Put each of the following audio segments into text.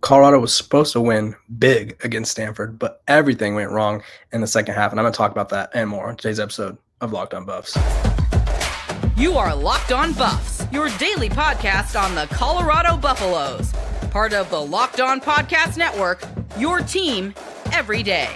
Colorado was supposed to win big against Stanford, but everything went wrong in the second half, and I'm going to talk about that and more in today's episode of Locked On Buffs. You are Locked On Buffs, your daily podcast on the Colorado Buffaloes. Part of the Locked On Podcast Network, your team every day.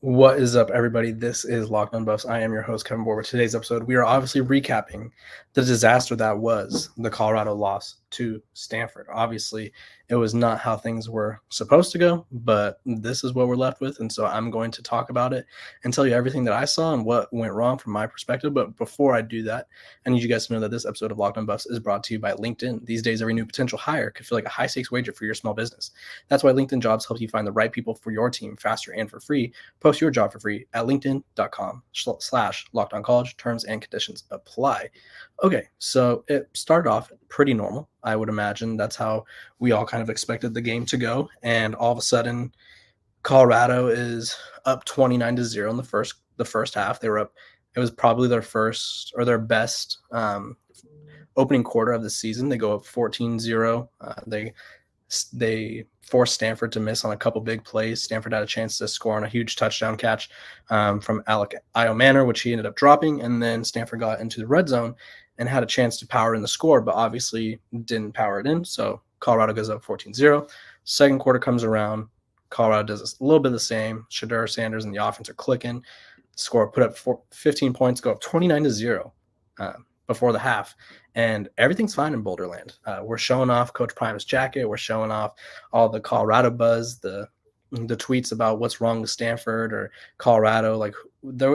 What is up, everybody? This is Locked On Buffs. I am your host, Kevin Board. With today's episode, we are obviously recapping the disaster that was the Colorado loss to Stanford. Obviously, it was not how things were supposed to go, but this is what we're left with. And so I'm going to talk about it and tell you everything that I saw and what went wrong from my perspective. But before I do that, I need you guys to know that this episode of Locked On Buffs is brought to you by LinkedIn. These days, every new potential hire could feel like a high-stakes wager for your small business. That's why LinkedIn Jobs help you find the right people for your team faster and for free. Post your job for free at linkedin.com/lockedoncollege. Terms and conditions apply. Okay, so it started off pretty normal. I would imagine that's how we all kind of expected the game to go. And all of a sudden, Colorado is up 29-0 in the first half. They were up. It was probably their first or their best opening quarter of the season. They go up 14-0. They forced Stanford to miss on a couple big plays. Stanford had a chance to score on a huge touchdown catch from Alec Iomanner, which he ended up dropping. And then Stanford got into the red zone and had a chance to power in the score, but obviously didn't power it in. So Colorado goes up 14-0. Second quarter comes around. Colorado does a little bit of the same. Shedeur Sanders and the offense are clicking. Score put up 15 points, go up 29-0 before the half. And everything's fine in Boulderland. We're showing off Coach Prime's jacket. We're showing off all the Colorado buzz, the tweets about what's wrong with Stanford or Colorado. Like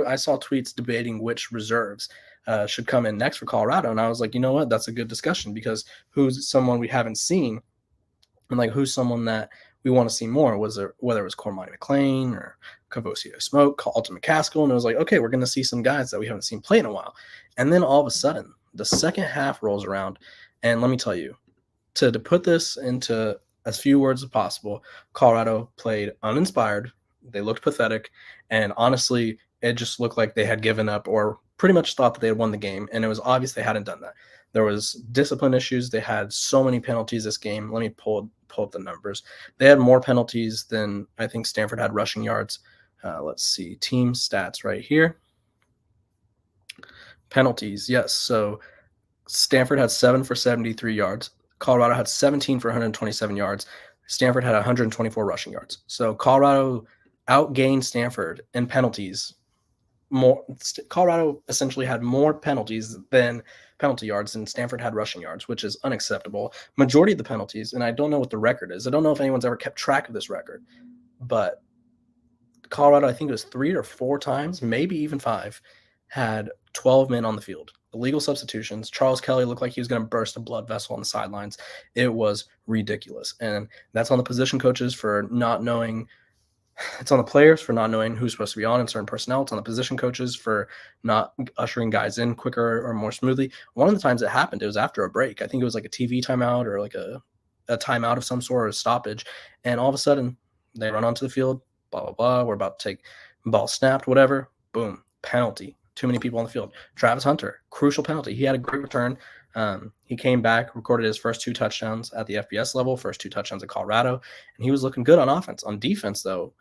I saw tweets debating which reserves should come in next for Colorado. And I was like, you know what? That's a good discussion because who's someone we haven't seen and like who's someone that we want to see more, whether it was Cormani McLean or Kavosio Smoke, Alton McCaskill. And it was like, okay, we're going to see some guys that we haven't seen play in a while. And then all of a sudden, the second half rolls around. And let me tell you, to put this into as few words as possible, Colorado played uninspired. They looked pathetic. And honestly, it just looked like they had given up or pretty much thought that they had won the game. And it was obvious they hadn't done that. There was discipline issues. They had so many penalties this game. Let me pull up the numbers. They had more penalties than I think Stanford had rushing yards. Let's see. Team stats right here. Penalties, yes. So Stanford had 7 for 73 yards. Colorado had 17 for 127 yards. Stanford had 124 rushing yards. So Colorado outgained Stanford in penalties. Colorado essentially had more penalties than penalty yards, and Stanford had rushing yards, which is unacceptable. Majority of the penalties, and I don't know what the record is. I don't know if anyone's ever kept track of this record, but Colorado, I think it was 3 or 4 times, maybe even 5, had 12 men on the field. Illegal substitutions. Charles Kelly looked like he was going to burst a blood vessel on the sidelines. It was ridiculous. And that's on the position coaches for not knowing. It's on the players for not knowing who's supposed to be on in certain personnel. It's on the position coaches for not ushering guys in quicker or more smoothly. One of the times it happened, it was after a break. I think it was like a TV timeout or like a timeout of some sort or a stoppage. And all of a sudden, they run onto the field, blah, blah, blah. We're about to take ball snapped, whatever. Boom, penalty. Too many people on the field. Travis Hunter, crucial penalty. He had a great return. He came back, recorded his first 2 touchdowns at the FBS level, first 2 touchdowns at Colorado, and he was looking good on offense. On defense, though,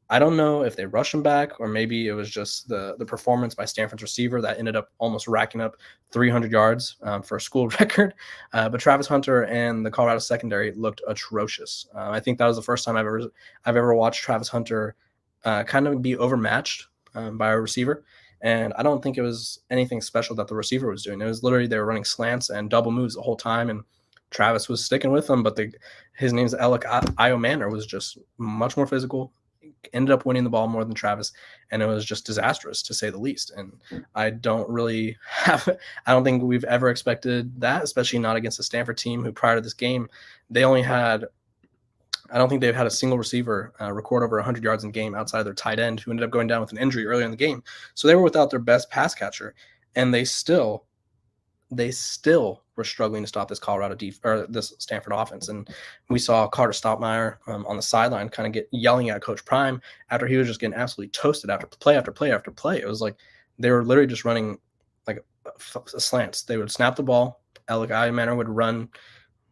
I don't know if they rushed him back or maybe it was just the performance by Stanford's receiver that ended up almost racking up 300 yards for a school record. But Travis Hunter and the Colorado secondary looked atrocious. I think that was the first time I've ever watched Travis Hunter kind of be overmatched by a receiver. And I don't think it was anything special that the receiver was doing. It was literally they were running slants and double moves the whole time, and Travis was sticking with them. But his name's Alec Iomanner was just much more physical, ended up winning the ball more than Travis, and it was just disastrous to say the least. And I don't think we've ever expected that, especially not against a Stanford team who prior to this game, I don't think they've had a single receiver record over 100 yards in game outside of their tight end, who ended up going down with an injury earlier in the game. So they were without their best pass catcher, and they still they still were struggling to stop this this Stanford offense. And we saw Carter Stottmeyer on the sideline kind of get yelling at Coach Prime after he was just getting absolutely toasted after play after play after play. It was like they were literally just running like slants. They would snap the ball, Alec Manor would run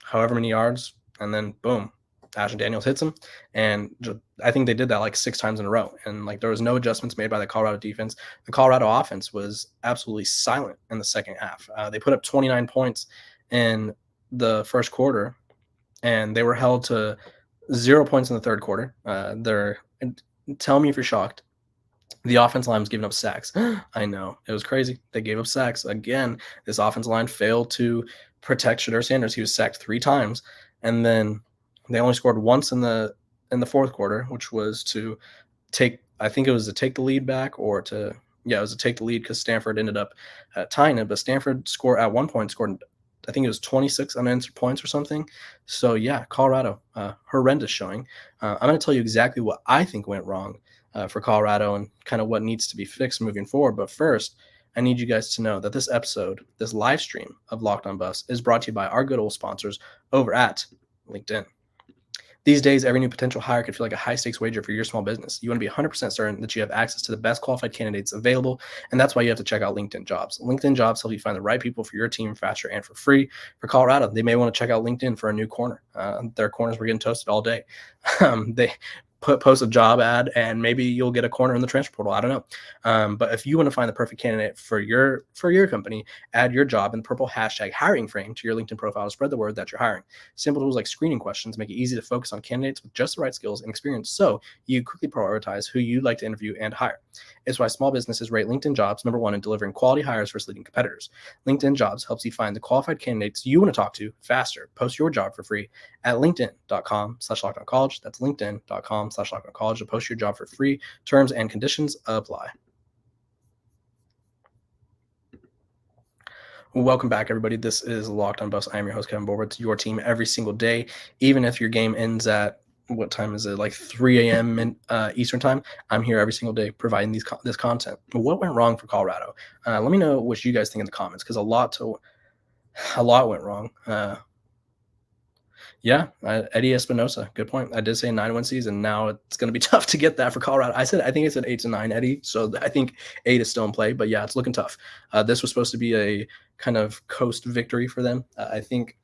however many yards, and then boom, Ashton Daniels hits him. And I think they did that like 6 times in a row. And like there was no adjustments made by the Colorado defense. The Colorado offense was absolutely silent in the second half. They put up 29 points in the first quarter, and they were held to 0 points in the third quarter. Tell me if you're shocked. The offensive line was giving up sacks. I know. It was crazy. They gave up sacks. Again, this offensive line failed to protect Shedeur Sanders. He was sacked 3 times. And then they only scored once in the fourth quarter, which was to take the lead back, or it was to take the lead because Stanford ended up tying it. But Stanford scored 26 unanswered points or something. So yeah, Colorado, horrendous showing. I'm going to tell you exactly what I think went wrong for Colorado and kind of what needs to be fixed moving forward. But first, I need you guys to know that this episode, this live stream of Locked On Buffs, is brought to you by our good old sponsors over at LinkedIn. These days, every new potential hire could feel like a high-stakes wager for your small business. You want to be 100% certain that you have access to the best qualified candidates available, and that's why you have to check out LinkedIn Jobs. LinkedIn Jobs help you find the right people for your team faster and for free. For Colorado, they may want to check out LinkedIn for a new corner. Their corners were getting toasted all day. They post a job ad, and maybe you'll get a corner in the transfer portal. I don't know. But if you want to find the perfect candidate for your company, add your job in the purple hashtag hiring frame to your LinkedIn profile to spread the word that you're hiring. Simple tools like screening questions make it easy to focus on candidates with just the right skills and experience, so you quickly prioritize who you'd like to interview and hire. It's why small businesses rate LinkedIn Jobs #1 in delivering quality hires versus leading competitors. LinkedIn Jobs helps you find the qualified candidates you want to talk to faster. Post your job for free at linkedin.com/lockedoncollege. That's linkedin.com/lockedoncollege to post your job for free. Terms and conditions apply. Welcome back, everybody. This is Locked On Buffs. I am your host, Kevin Borwitz, your team every single day. Even if your game ends at, what time is it, like 3 a.m. Eastern time, I'm here every single day providing this content. What went wrong for Colorado? Let me know what you guys think in the comments, because a lot went wrong. Eddie Espinosa, good point. I did say a 9-win season. Now it's going to be tough to get that for Colorado. I think I said 8 to 9, Eddie. So I think 8 is still in play. But yeah, it's looking tough. This was supposed to be a kind of coast victory for them. I think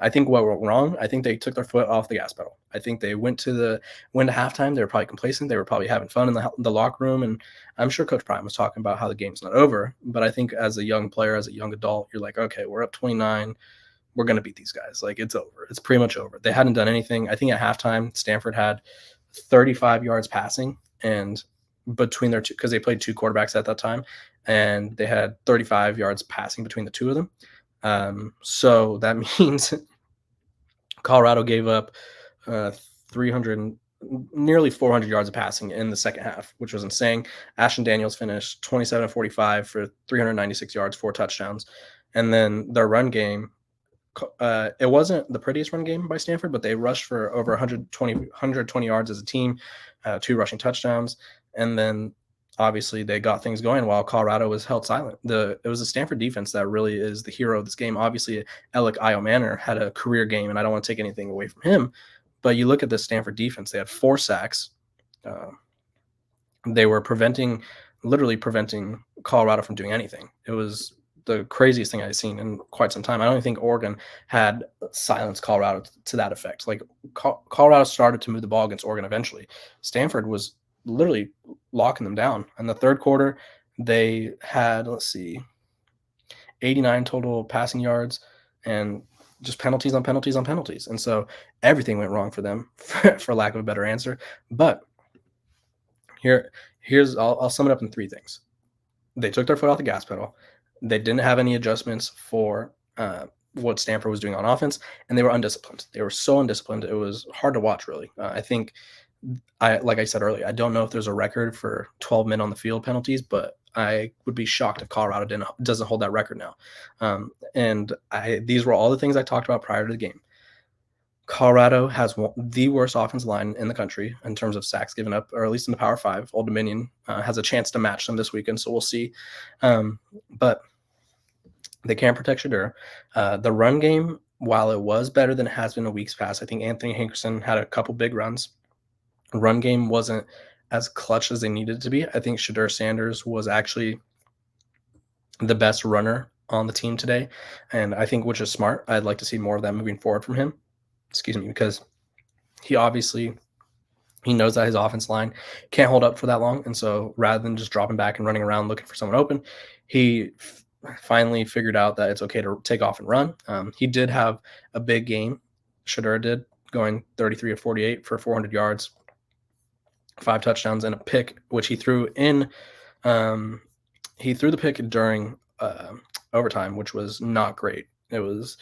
what went wrong, I think they took their foot off the gas pedal. I think they went to halftime. They were probably complacent. They were probably having fun in the locker room. And I'm sure Coach Prime was talking about how the game's not over. But I think as a young player, as a young adult, you're like, okay, we're up 29. We're going to beat these guys. Like, it's over. It's pretty much over. They hadn't done anything. I think at halftime, Stanford had 35 yards passing, and between their two, because they played 2 quarterbacks at that time, and they had 35 yards passing between the 2 of them. So that means Colorado gave up 300, nearly 400 yards of passing in the second half, which was insane. Ashton Daniels finished 27-45 for 396 yards, 4 touchdowns. And then their run game, it wasn't the prettiest run game by Stanford, but they rushed for over 120 yards as a team, 2 rushing touchdowns. And then obviously they got things going while Colorado was held silent. It was the Stanford defense that really is the hero of this game. Obviously, Alec Manor had a career game, and I don't want to take anything away from him. But you look at the Stanford defense, they had 4 sacks. They were literally preventing Colorado from doing anything. It was the craziest thing I've seen in quite some time. I don't even think Oregon had silenced Colorado to that effect. Like, Colorado started to move the ball against Oregon eventually. Stanford was literally locking them down. In the third quarter, they had, 89 total passing yards and just penalties on penalties on penalties. And so everything went wrong for them, for lack of a better answer. But I'll sum it up in 3 things. They took their foot off the gas pedal. They didn't have any adjustments for what Stanford was doing on offense, and they were undisciplined. They were so undisciplined. It was hard to watch, really. Like I said earlier, I don't know if there's a record for 12 men on the field penalties, but I would be shocked if Colorado doesn't hold that record now. These were all the things I talked about prior to the game. Colorado has the worst offensive line in the country in terms of sacks given up, or at least in the Power 5. Old Dominion has a chance to match them this weekend, so we'll see. But They can't protect Shadur. The run game, while it was better than it has been in weeks past, I think Anthony Hankerson had a couple big runs. Run game wasn't as clutch as they needed it to be. I think Shadur Sanders was actually the best runner on the team today, and I think which is smart. I'd like to see more of that moving forward from him. Excuse me, because he obviously he knows that his offense line can't hold up for that long, and so rather than just dropping back and running around looking for someone open, he finally figured out that it's okay to take off and run. He did have a big game. Shadur did, going 33 of 48 for 400 yards, 5 touchdowns, and a pick, which he threw in. He threw the pick during overtime, which was not great. That was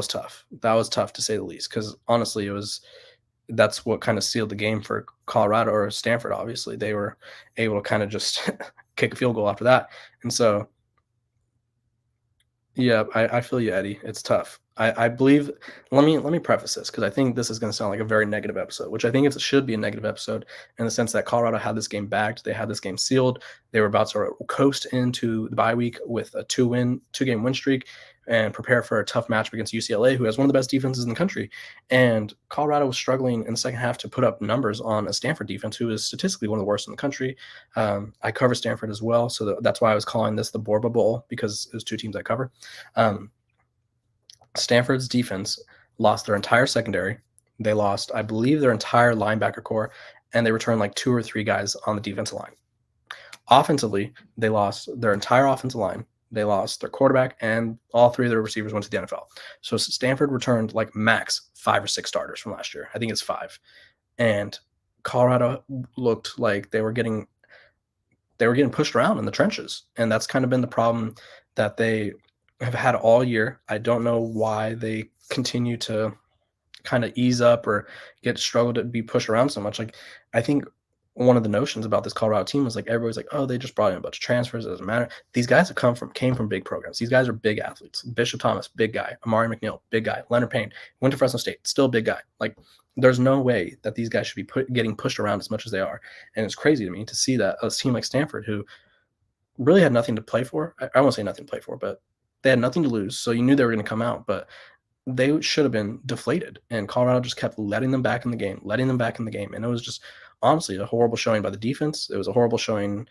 tough. That was tough to say the least, because honestly, that's what kind of sealed the game for Colorado or Stanford. Obviously, they were able to kind of just kick a field goal after that, and so yeah, I feel you, Eddie. It's tough. I believe. Let me preface this, because I think this is going to sound like a very negative episode, which I think it should be a negative episode in the sense that Colorado had this game bagged. They had this game sealed. They were about to coast into the bye week with a two-game win streak, and prepare for a tough matchup against UCLA, who has one of the best defenses in the country. And Colorado was struggling in the second half to put up numbers on a Stanford defense, who is statistically one of the worst in the country. I cover Stanford as well, so that's why I was calling this the Borba Bowl, because there's two teams I cover. Stanford's defense lost their entire secondary. They lost, I believe, their entire linebacker core, and they returned like 2 or 3 guys on the defensive line. Offensively, they lost their entire offensive line. They lost their quarterback, and all 3 of their receivers went to the NFL. So Stanford returned like max 5 or 6 starters from last year. I think it's 5. And Colorado looked like they were getting pushed around in the trenches. And that's kind of been the problem that they have had all year. I don't know why they continue to kind of ease up or struggle to be pushed around so much. Like, I think one of the notions about this Colorado team was like, everybody's like, oh, they just brought in a bunch of transfers. It doesn't matter. These guys have came from big programs. These guys are big athletes. Bishop Thomas, big guy. Amari McNeil, big guy. Leonard Payne went to Fresno State, still a big guy. Like, there's no way that these guys should be getting pushed around as much as they are. And it's crazy to me to see that a team like Stanford, who really had nothing to play for, I won't say nothing to play for, but they had nothing to lose. So you knew they were going to come out, but they should have been deflated. And Colorado just kept letting them back in the game. And it was just honestly a horrible showing by the defense. It was a horrible showing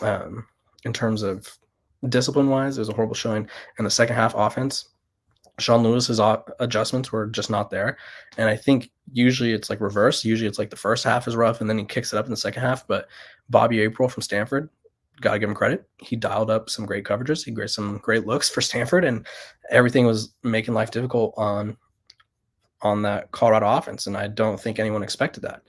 in terms of discipline-wise. It was a horrible showing in the second half offense. Sean Lewis's adjustments were just not there. And I think usually it's like reverse. Usually it's like the first half is rough and then he kicks it up in the second half. But Bobby April from Stanford, got to give him credit. He dialed up some great coverages. He got some great looks for Stanford, and everything was making life difficult on that Colorado offense. And I don't think anyone expected that.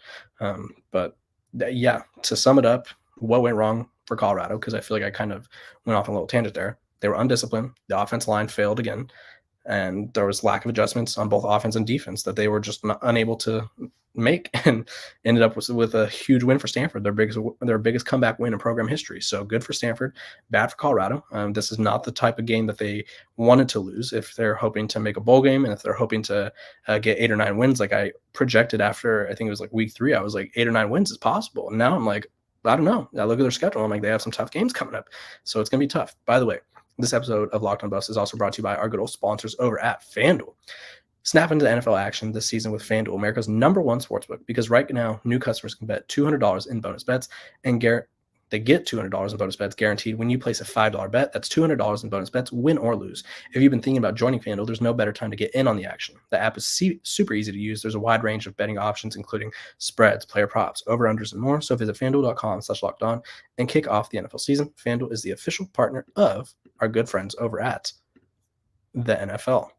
But yeah, to sum it up, what went wrong for Colorado, because I feel like I kind of went off on a little tangent there. They were undisciplined. The offensive line failed again. And there was lack of adjustments on both offense and defense that they were just unable to make, and ended up with a huge win for Stanford, their biggest comeback win in program history. So good for Stanford, bad for Colorado. This is not the type of game that they wanted to lose if they're hoping to make a bowl game, and if they're hoping to get 8 or 9 wins. Like I projected after, I think it was like week 3, I was like 8 or 9 wins is possible. And now I'm like, I don't know. I look at their schedule. I'm like, they have some tough games coming up. So it's going to be tough. By the way, this episode of Locked on Buffs is also brought to you by our good old sponsors over at FanDuel. Snap into the NFL action this season with FanDuel, America's #1 sportsbook, because right now new customers can bet $200 in bonus bets, and they get $200 in bonus bets guaranteed when you place a $5 bet. That's $200 in bonus bets, win or lose. If you've been thinking about joining FanDuel, there's no better time to get in on the action. The app is super easy to use. There's a wide range of betting options, including spreads, player props, over-unders, and more. So visit FanDuel.com/lockedon and kick off the NFL season. FanDuel is the official partner of our good friends over at the NFL.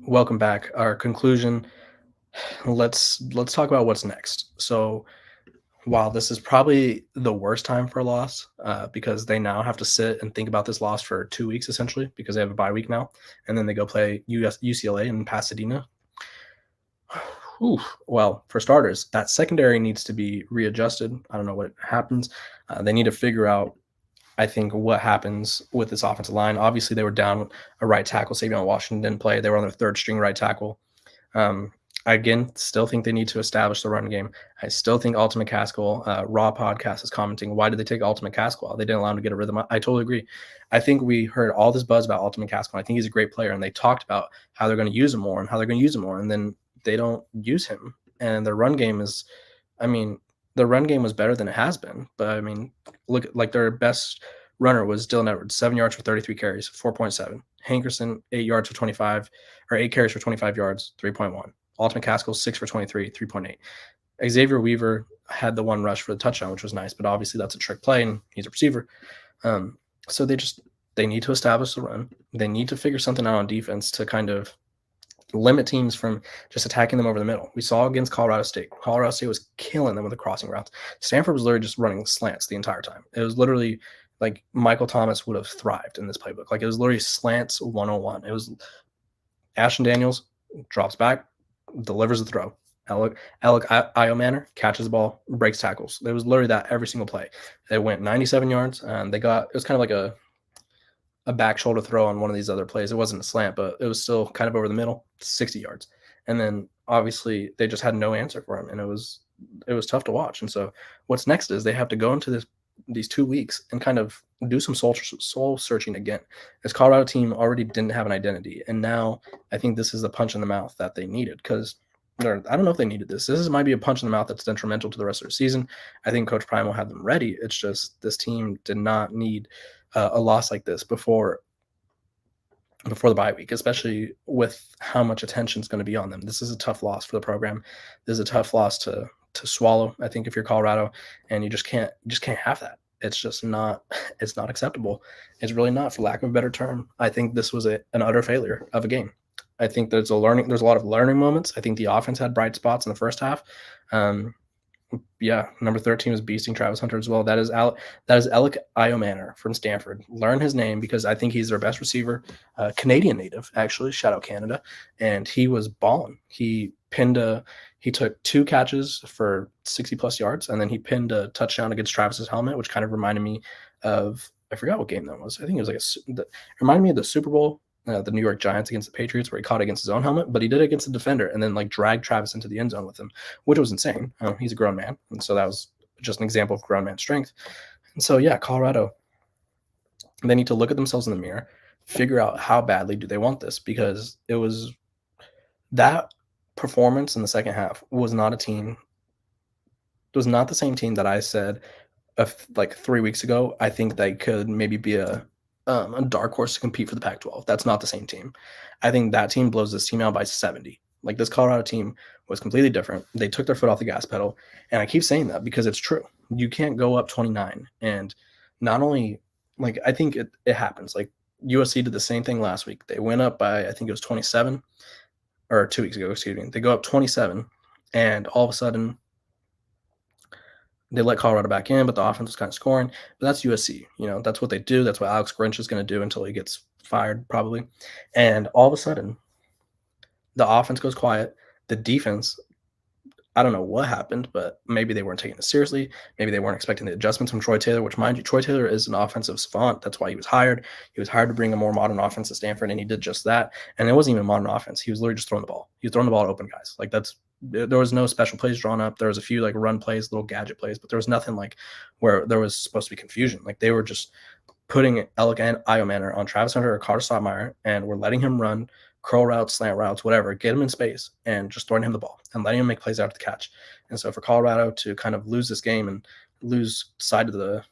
Welcome back. Our conclusion. Let's talk about what's next. So while this is probably the worst time for a loss, because they now have to sit and think about this loss for 2 weeks, essentially, because they have a bye week now, and then they go play UCLA in Pasadena. Well, for starters, that secondary needs to be readjusted. I don't know what happens. They need to figure out, I think, what happens with this offensive line. Obviously, they were down a right tackle. Savion Washington didn't play. They were on their 3rd string right tackle. I, again, still think they need to establish the run game. I still think Alton McCaskill, Raw Podcast is commenting, why did they take Alton McCaskill out? They didn't allow him to get a rhythm. I totally agree. I think we heard all this buzz about Alton McCaskill. I think he's a great player, and they talked about how they're going to use him more and how they're going to use him more, and then they don't use him. And their run game is, I mean, the run game was better than it has been. But, I mean, look, like their best runner was Dylan Edwards, 7 yards for 33 carries, 4.7. Hankerson, 8 yards for 25, or 8 carries for 25 yards, 3.1. Alton McCaskill, 6 for 23, 3.8. Xavier Weaver had the one rush for the touchdown, which was nice, but obviously that's a trick play, and he's a receiver. So they need to establish the run. They need to figure something out on defense to kind of limit teams from just attacking them over the middle. We saw against Colorado State. Colorado State was killing them with the crossing routes. Stanford was literally just running slants the entire time. It was literally like Michael Thomas would have thrived in this playbook. Like it was literally slants 101. It was Ashton Daniels drops back, delivers the throw. Alec Iomanner catches the ball, breaks tackles. There was literally that every single play. It went 97 yards, and it was kind of like a back shoulder throw on one of these other plays. It wasn't a slant, but it was still kind of over the middle, 60 yards. And then obviously they just had no answer for him, and it was tough to watch. And so what's next is they have to go into these 2 weeks and kind of do some soul searching again. This Colorado team already didn't have an identity, and now I think this is the punch in the mouth that they needed, because I don't know if they needed this. This might be a punch in the mouth that's detrimental to the rest of the season. I think Coach Prime will have them ready. It's just this team did not need a loss like this before the bye week, especially with how much attention is going to be on them. This is a tough loss for the program. This is a tough loss to swallow, I think, if you're Colorado, and you just can't have that. It's just not acceptable. It's really not, for lack of a better term. I think this was an utter failure of a game. I think there's a lot of learning moments. I think the offense had bright spots in the first half. Number 13 was beasting Travis Hunter as well. That is Alec Iomanner from Stanford. Learn his name, because I think he's their best receiver, Canadian native, actually. Shout out Canada. And he was balling. He took 2 catches for 60-plus yards, and then he pinned a touchdown against Travis's helmet, which kind of reminded me of, I forgot what game that was. I think it was it reminded me of the Super Bowl, the New York Giants against the Patriots, where he caught it against his own helmet, but he did it against the defender and then dragged Travis into the end zone with him, which was insane. He's a grown man, and so that was just an example of grown man strength. And so, Colorado, they need to look at themselves in the mirror, figure out how badly do they want this, because it was that performance in the second half was not the same team that I said 3 weeks ago. I think they could maybe be a dark horse to compete for the Pac-12. That's not the same team. I think that team blows this team out by 70. This Colorado team was completely different. They took their foot off the gas pedal, and I keep saying that because it's true. You can't go up 29, and not only I think it happens. USC did the same thing last week. They went up by, I think it was 27, or 2 weeks ago, excuse me. They go up 27, and all of a sudden they let Colorado back in, but the offense was kind of scoring. But that's USC. That's what they do. That's what Alex Grinch is going to do until he gets fired, probably. And all of a sudden, the offense goes quiet. The defense, I don't know what happened, but maybe they weren't taking it seriously. Maybe they weren't expecting the adjustments from Troy Taylor, which, mind you, Troy Taylor is an offensive savant. That's why he was hired. He was hired to bring a more modern offense to Stanford, and he did just that. And it wasn't even a modern offense. He was literally just throwing the ball. He was throwing the ball to open guys. There was no special plays drawn up. There was a few run plays, little gadget plays, but there was nothing where there was supposed to be confusion. They were just putting Alec Iomanner on Travis Hunter or Carter Stottmeyer, and we're letting him run curl routes, slant routes, whatever, get him in space and just throwing him the ball and letting him make plays after the catch. And so for Colorado to kind of lose this game and lose sight of the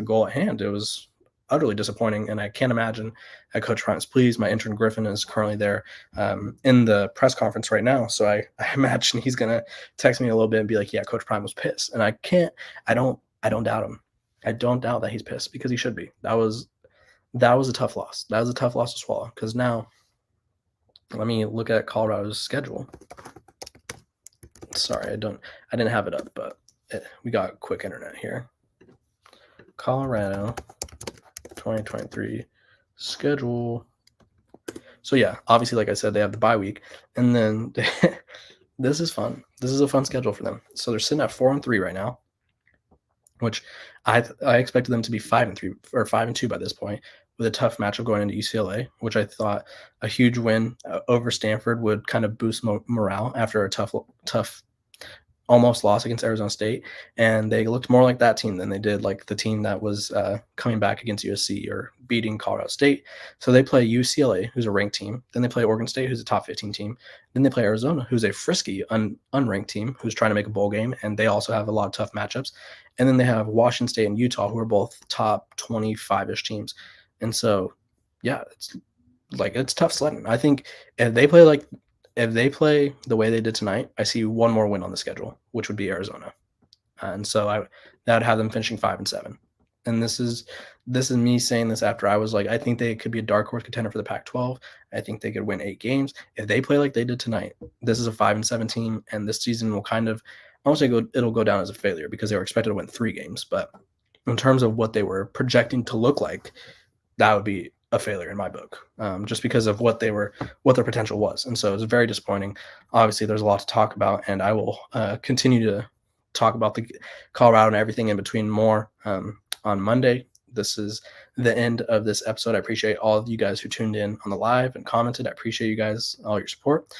goal at hand, it was utterly disappointing. And I can't imagine that Coach Prime is pleased. My intern Griffin is currently there in the press conference right now. So I imagine he's going to text me a little bit and be like, yeah, Coach Prime was pissed. And I don't doubt him. I don't doubt that he's pissed, because he should be. That was a tough loss. That was a tough loss to swallow, because now let me look at Colorado's schedule. Sorry, I didn't have it up, but we got quick internet here. Colorado 2023 schedule. So obviously, like I said, they have the bye week, and then this is fun. This is a fun schedule for them. So they're sitting at 4-3 right now, which I expected them to be 5-3 or 5-2 by this point. with a tough matchup going into UCLA, which I thought a huge win over Stanford would kind of boost morale after a tough almost loss against Arizona State, and they looked more like that team than they did like the team that was coming back against USC or beating Colorado State. So they play UCLA, who's a ranked team. Then they play Oregon State, who's a top 15 team. Then they play Arizona, who's a frisky, unranked team who's trying to make a bowl game, and they also have a lot of tough matchups. And then they have Washington State and Utah, who are both top 25-ish teams. And so, yeah, it's tough sledding. I think if they play the way they did tonight, I see one more win on the schedule, which would be Arizona, and so that would have them finishing 5-7. And this is me saying this after I was like, I think they could be a dark horse contender for the Pac-12. I think they could win 8 games if they play like they did tonight. This is a 5-7 team, and this season will kind of, I won't say it'll go down as a failure because they were expected to win 3 games, but in terms of what they were projecting to look like, that would be a failure in my book, just because of what their potential was. And so it was very disappointing. Obviously, there's a lot to talk about, and I will continue to talk about the Colorado and everything in between more on Monday. This is the end of this episode. I appreciate all of you guys who tuned in on the live and commented. I appreciate you guys, all your support.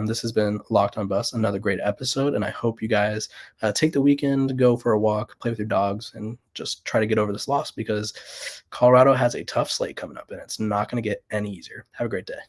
This has been Locked on Bus, another great episode, and I hope you guys take the weekend to go for a walk, play with your dogs, and just try to get over this loss because Colorado has a tough slate coming up, and it's not going to get any easier. Have a great day.